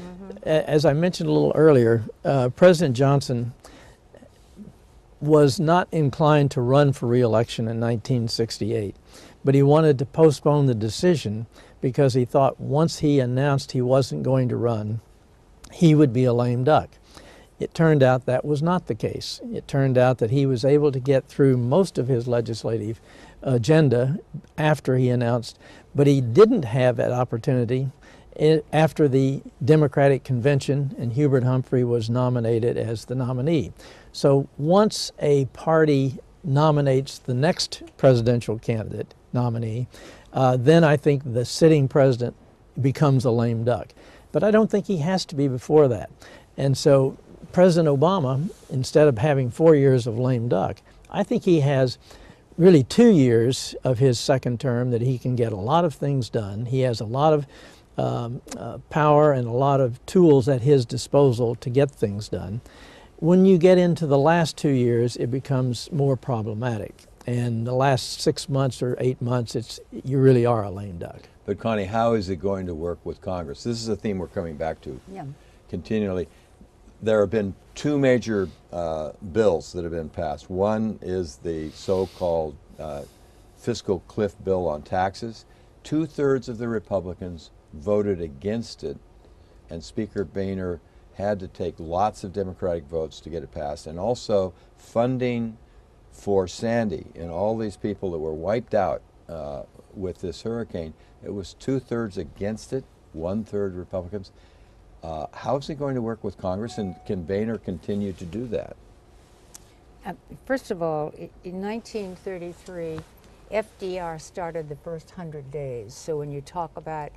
As I mentioned a little earlier, President Johnson was not inclined to run for re-election in 1968, but he wanted to postpone the decision because he thought once he announced he wasn't going to run, he would be a lame duck. It turned out that was not the case. It turned out that he was able to get through most of his legislative agenda after he announced, but he didn't have that opportunity after the Democratic convention and Hubert Humphrey was nominated as the nominee. So once a party nominates the next presidential candidate nominee, then I think the sitting president becomes a lame duck. But I don't think he has to be before that. And so President Obama, instead of having 4 years of lame duck, I think he has really 2 years of his second term that he can get a lot of things done. He has a lot of power and a lot of tools at his disposal to get things done. When you get into the last 2 years, it becomes more problematic. And the last 6 months or 8 months, you really are a lame duck. But Connie, how is it going to work with Congress? This is a theme we're coming back to continually. There have been two major bills that have been passed. One is the so-called fiscal cliff bill on taxes. 2/3 of the Republicans voted against it, and Speaker Boehner had to take lots of Democratic votes to get it passed. And also funding for Sandy and all these people that were wiped out with this hurricane. It was 2/3 against it, 1/3 Republicans. How is it going to work with Congress, and can Boehner continue to do that? First of all, in 1933, FDR started the first 100 days. So when you talk about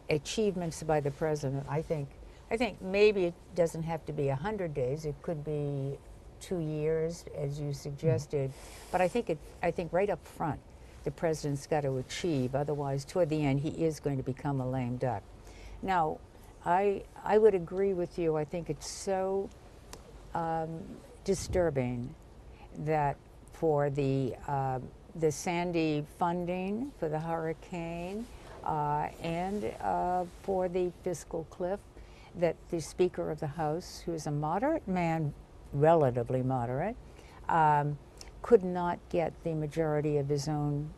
achievements by the president, I think maybe it doesn't have to be 100 days. It could be 2 years, as you suggested. But I think right up front, the president's got to achieve. Otherwise, toward the end, he is going to become a lame duck. Now, I would agree with you. I think it's so disturbing that for the Sandy funding for the hurricane and for the fiscal cliff, that the Speaker of the House, who is a moderate man, relatively moderate, could not get the majority of his own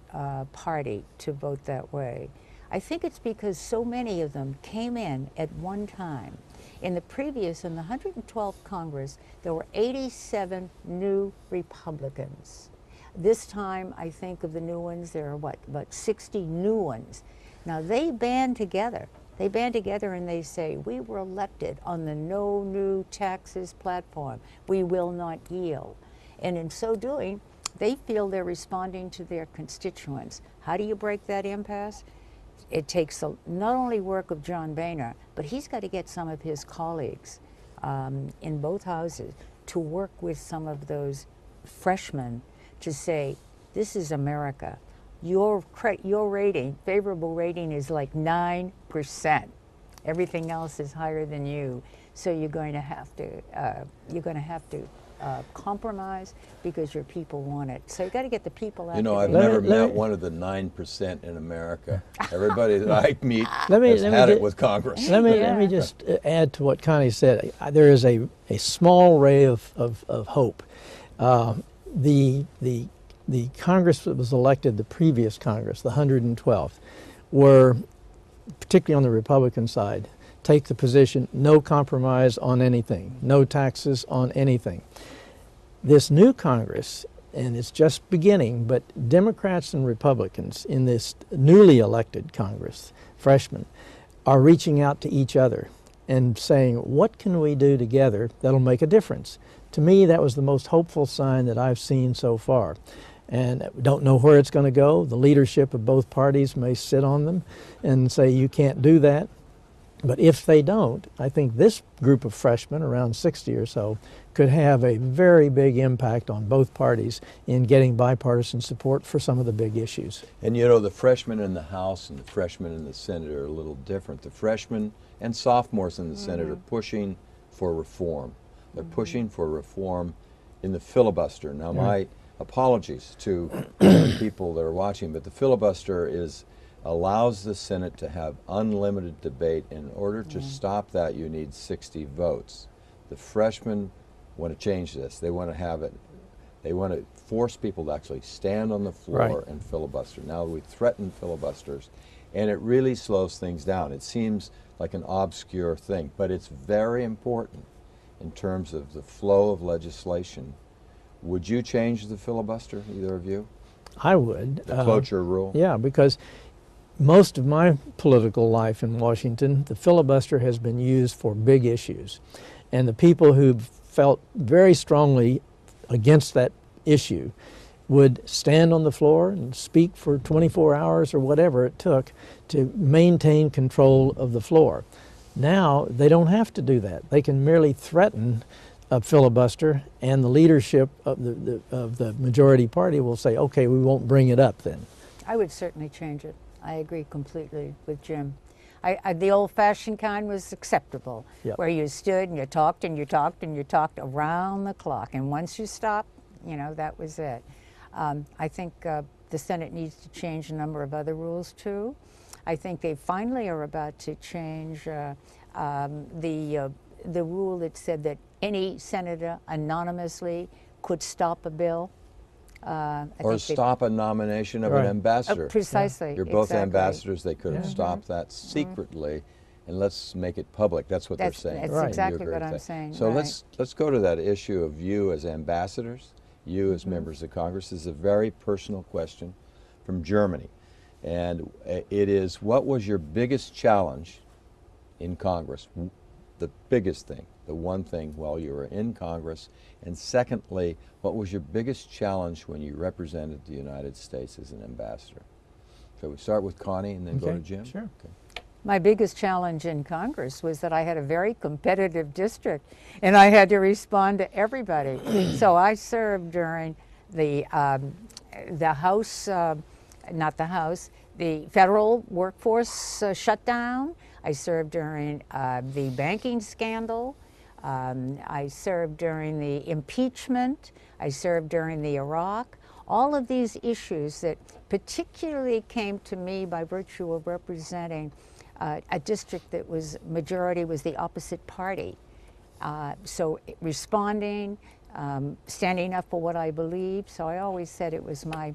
party to vote that way. I think it's because so many of them came in at one time. In the 112th Congress, there were 87 new Republicans. This time, I think of the new ones, there are about 60 new ones. Now they band together. They band together and they say, we were elected on the no new taxes platform. We will not yield. And in so doing, they feel they're responding to their constituents. How do you break that impasse? It takes not only work of John Boehner, but he's got to get some of his colleagues in both houses to work with some of those freshmen to say, this is America. Your rating, favorable rating, is like 9%. Everything else is higher than you. So you're going to have to compromise because your people want it. So you got to get the people out. You know, I've never met one of the 9% in America. Everybody that I meet has had it with Congress. Let me just add to what Connie said. There is a small ray of hope. The Congress that was elected, the previous Congress, the 112th, were, particularly on the Republican side, take the position, no compromise on anything, no taxes on anything. This new Congress, and it's just beginning, but Democrats and Republicans in this newly elected Congress, freshmen, are reaching out to each other and saying, what can we do together that'll make a difference? To me, that was the most hopeful sign that I've seen so far. And we don't know where it's going to go. The leadership of both parties may sit on them and say, you can't do that. But if they don't, I think this group of freshmen, around 60 or so, could have a very big impact on both parties in getting bipartisan support for some of the big issues. And you know, the freshmen in the House and the freshmen in the Senate are a little different. The freshmen and sophomores in the Senate are pushing for reform. They're pushing for reform in the filibuster. Now, my apologies to people that are watching, but the filibuster allows the Senate to have unlimited debate. In order to stop that, you need 60 votes. The freshmen want to change this. They want to have it. They want to force people to actually stand on the floor and filibuster. Now we threaten filibusters, And it really slows things down. It seems like an obscure thing, but it's very important in terms of the flow of legislation. Would you change the filibuster, either of you? I would. The cloture rule? Yeah, because most of my political life in Washington, the filibuster has been used for big issues. And the people who felt very strongly against that issue would stand on the floor and speak for 24 hours or whatever it took to maintain control of the floor. Now they don't have to do that. They can merely threaten a filibuster, and the leadership of the majority party will say, okay, we won't bring it up then. I would certainly change it. I agree completely with Jim. The old-fashioned kind was acceptable, Yep. where you stood and you talked and you talked and you talked around the clock. And once you stopped, you know, that was it. I think the Senate needs to change a number of other rules, too. I think they finally are about to change the rule that said that any senator anonymously could stop a bill. Or stop a nomination of an ambassador. Precisely. You're both exactly. ambassadors. They could have stopped that secretly, and let's make it public. That's what they're saying. That's Right. exactly You agree what with I'm that. saying. So right. let's go to that issue of you as ambassadors, you as members of Congress. This is a very personal question from Germany, and it is: what was your biggest challenge in Congress? The biggest thing, the one thing while you were in Congress, and secondly, what was your biggest challenge when you represented the United States as an ambassador? So we start with Connie and then go Okay, to Jim. sure. Okay. My biggest challenge in Congress was that I had a very competitive district, and I had to respond to everybody. So I served during the House, not the House, the federal workforce shutdown. I served during the banking scandal. I served during the impeachment. I served during the Iraq. All of these issues that particularly came to me by virtue of representing a district that was majority was the opposite party. So responding, standing up for what I believed. So I always said it was my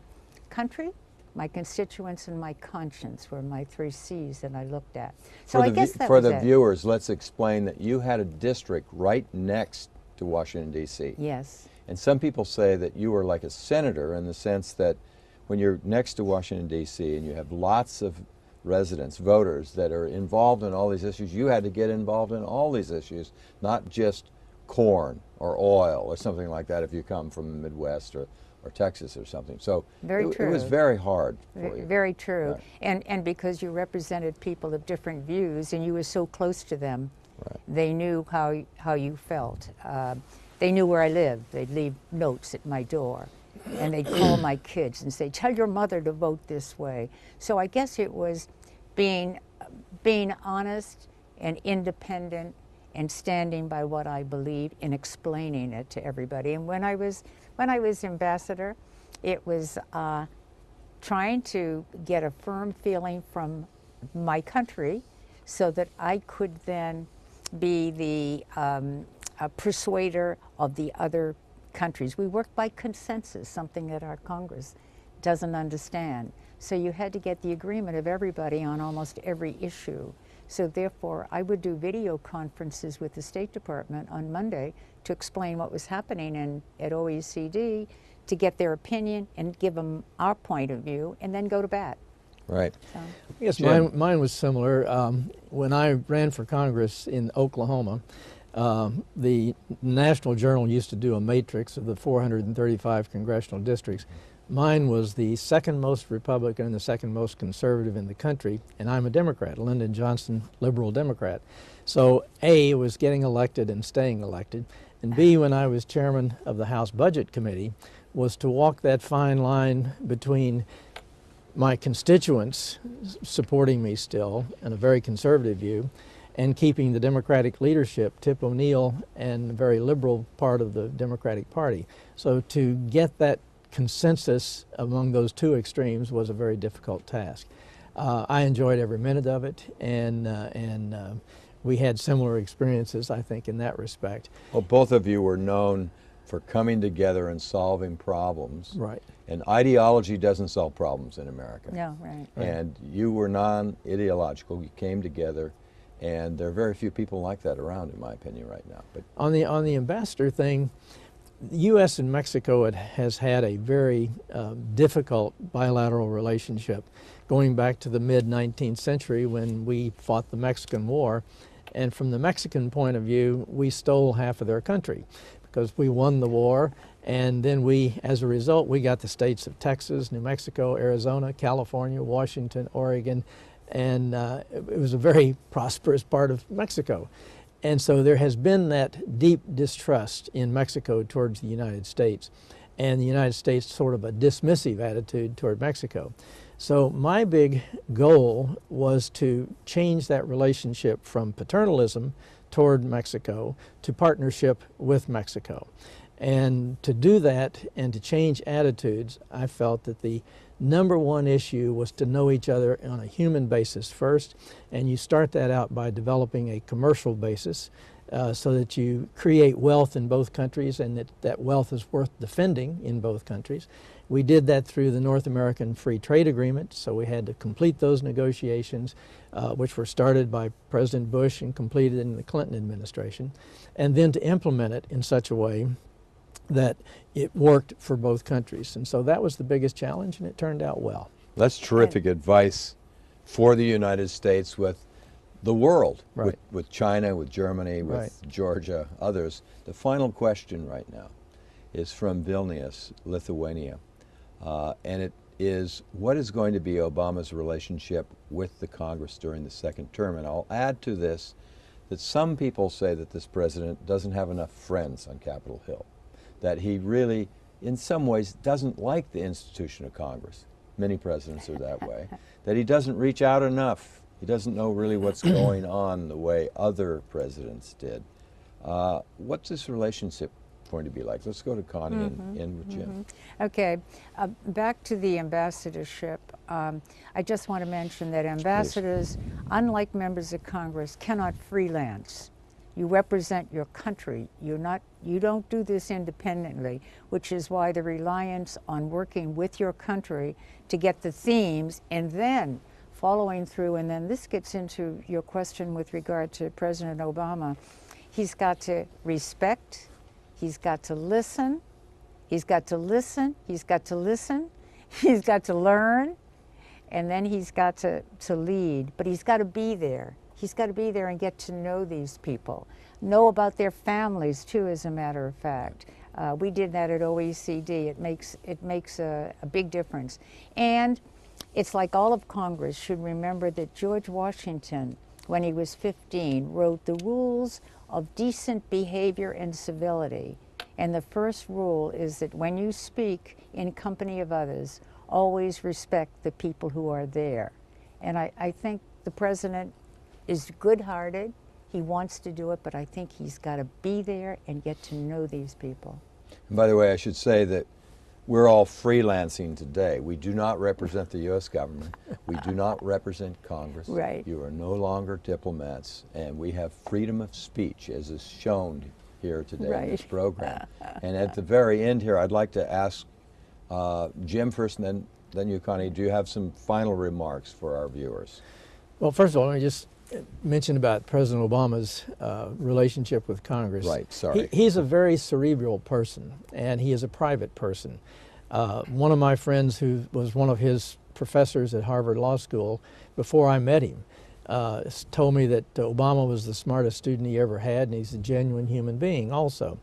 country, my constituents, and my conscience were my 3 C's that I looked at. So I guess that for was the it. viewers, let's explain that you had a district right next to Washington, D.C. Yes. And some people say that you were like a senator in the sense that when you're next to Washington, D.C., and you have lots of residents, voters that are involved in all these issues, you had to get involved in all these issues, not just corn or oil or something like that if you come from the Midwest or Texas or something. So Very true. It was very hard for you. Very true. Right. And because you represented people of different views and you were so close to them, Right. they knew how you felt. They knew where I lived. They'd leave notes at my door. And they'd call my kids and say, tell your mother to vote this way. So I guess it was being honest and independent and standing by what I believed and explaining it to everybody. And when I was ambassador, it was trying to get a firm feeling from my country so that I could then be the persuader of the other countries. We work by consensus, something that our Congress doesn't understand. So you had to get the agreement of everybody on almost every issue. So therefore, I would do video conferences with the State Department on Monday to explain what was happening at OECD, to get their opinion and give them our point of view, and then go to bat. Right. So. I guess Jim. mine was similar. When I ran for Congress in Oklahoma, the National Journal used to do a matrix of the 435 congressional districts. Mine was the second most Republican and the second most conservative in the country, and I'm a Democrat, Lyndon Johnson, liberal Democrat. So A, was getting elected and staying elected, and B, when I was chairman of the House Budget Committee, was to walk that fine line between my constituents supporting me still in a very conservative view, and keeping the Democratic leadership, Tip O'Neill, and a very liberal part of the Democratic Party. So to get that consensus among those two extremes was a very difficult task. I enjoyed every minute of it, and we had similar experiences, I think, in that respect. Well, both of you were known for coming together and solving problems. Right. And ideology doesn't solve problems in America. No, right. And you were non-ideological. You came together, and there are very few people like that around, in my opinion, right now. But on the ambassador thing, the U.S. and Mexico has had a very difficult bilateral relationship going back to the mid-19th century when we fought the Mexican War. And from the Mexican point of view, we stole half of their country because we won the war. And then as a result, we got the states of Texas, New Mexico, Arizona, California, Washington, Oregon, and it was a very prosperous part of Mexico. And so there has been that deep distrust in Mexico towards the United States, and the United States sort of a dismissive attitude toward Mexico. So my big goal was to change that relationship from paternalism toward Mexico to partnership with Mexico. And to do that and to change attitudes, I felt that the number one issue was to know each other on a human basis first, and you start that out by developing a commercial basis so that you create wealth in both countries and that wealth is worth defending in both countries. We did that through the North American Free Trade Agreement, so we had to complete those negotiations, which were started by President Bush and completed in the Clinton administration, and then to implement it in such a way that it worked for both countries. And so that was the biggest challenge, and it turned out well. that's terrific advice for the United States with the world, Right. with China, with Germany, with Right. Georgia, others. The final question right now is from Vilnius, Lithuania. And it is, what is going to be Obama's relationship with the Congress during the second term? And I'll add to this that some people say that this president doesn't have enough friends on Capitol Hill, that he really, in some ways, doesn't like the institution of Congress. Many presidents are that way. That he doesn't reach out enough. He doesn't know really what's going on the way other presidents did. What's this relationship going to be like? Let's go to Connie and end with Jim. Okay, back to the ambassadorship. I just want to mention that ambassadors, unlike members of Congress, cannot freelance. You represent your country. You don't do this independently, which is why the reliance on working with your country to get the themes and then following through. And then this gets into your question with regard to President Obama. He's got to respect. He's got to listen. He's got to listen. He's got to listen. He's got to learn. And then he's got to lead. But he's got to be there. He's got to be there and get to know these people. Know about their families, too, as a matter of fact. We did that at OECD. It makes a big difference. And it's like all of Congress should remember that George Washington, when he was 15, wrote the rules of decent behavior and civility. And the first rule is that when you speak in company of others, always respect the people who are there. And I think the president is good-hearted. He wants to do it, but I think he's got to be there and get to know these people. And by the way, I should say that we're all freelancing today. We do not represent the U.S. government. We do not represent Congress. Right. You are no longer diplomats, and we have freedom of speech, as is shown here today in this program. And at the very end here, I'd like to ask Jim first, and then you, Connie. Do you have some final remarks for our viewers? Well, first of all, let me just mention about President Obama's relationship with Congress. Right, sorry. He's a very cerebral person, and he is a private person. One of my friends who was one of his professors at Harvard Law School before I met him told me that Obama was the smartest student he ever had, and he's a genuine human being also.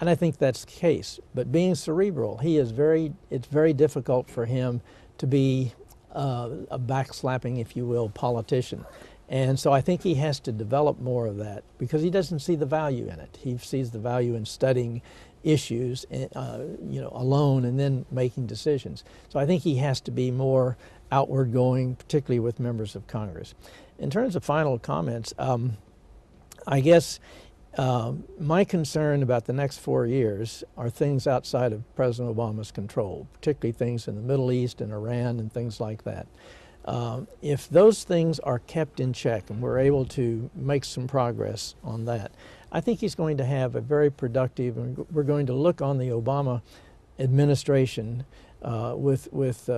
And I think that's the case. But being cerebral, it's very difficult for him to be a backslapping, if you will, politician. And so I think he has to develop more of that because he doesn't see the value in it. He sees the value in studying issues, alone and then making decisions. So I think he has to be more outward going, particularly with members of Congress. In terms of final comments, I guess my concern about the next 4 years are things outside of President Obama's control, particularly things in the Middle East and Iran and things like that. If those things are kept in check and we're able to make some progress on that, I think he's going to have a very productive, and we're going to look on the Obama administration with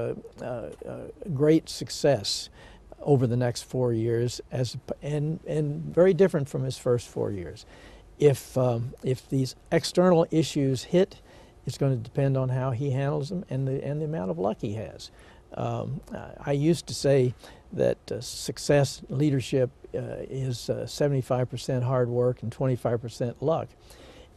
great success over the next 4 years, and very different from his first 4 years. If these external issues hit, it's going to depend on how he handles them and the amount of luck he has. I used to say that success leadership is 75% hard work and 25% luck.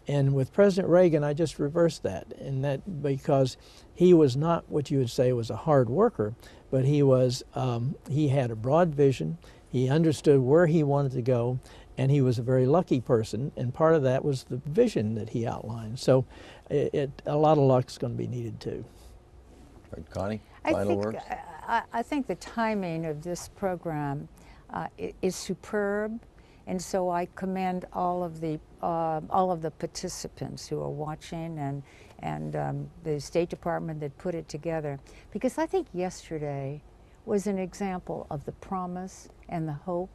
And with President Reagan, I just reversed that, and that because he was not what you would say was a hard worker, but he had a broad vision, he understood where he wanted to go, and he was a very lucky person, and part of that was the vision that he outlined. So a lot of luck is going to be needed too. Right, Connie, final words? I think the timing of this program is superb, and so I commend all of the participants who are watching and the State Department that put it together, because I think yesterday was an example of the promise and the hope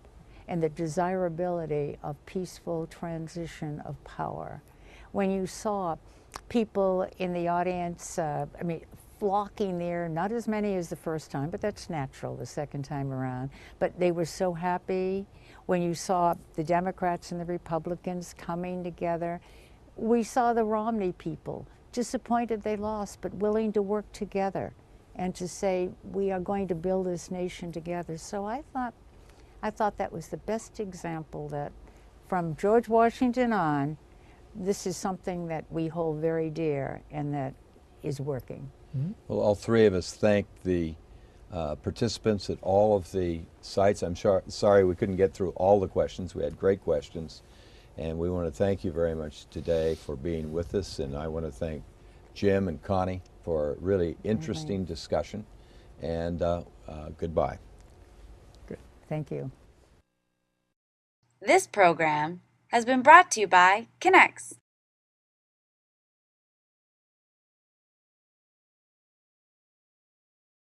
and the desirability of peaceful transition of power. When you saw people in the audience, flocking there, not as many as the first time, but that's natural the second time around, but they were so happy. When you saw the Democrats and the Republicans coming together, we saw the Romney people, disappointed they lost, but willing to work together and to say, we are going to build this nation together. So I thought that was the best example that from George Washington on, this is something that we hold very dear and that is working. Mm-hmm. Well, all three of us thank the participants at all of the sites. I'm sorry we couldn't get through all the questions. We had great questions. And we want to thank you very much today for being with us. And I want to thank Jim and Connie for a really interesting discussion. And goodbye. Good. Thank you. This program has been brought to you by Connex.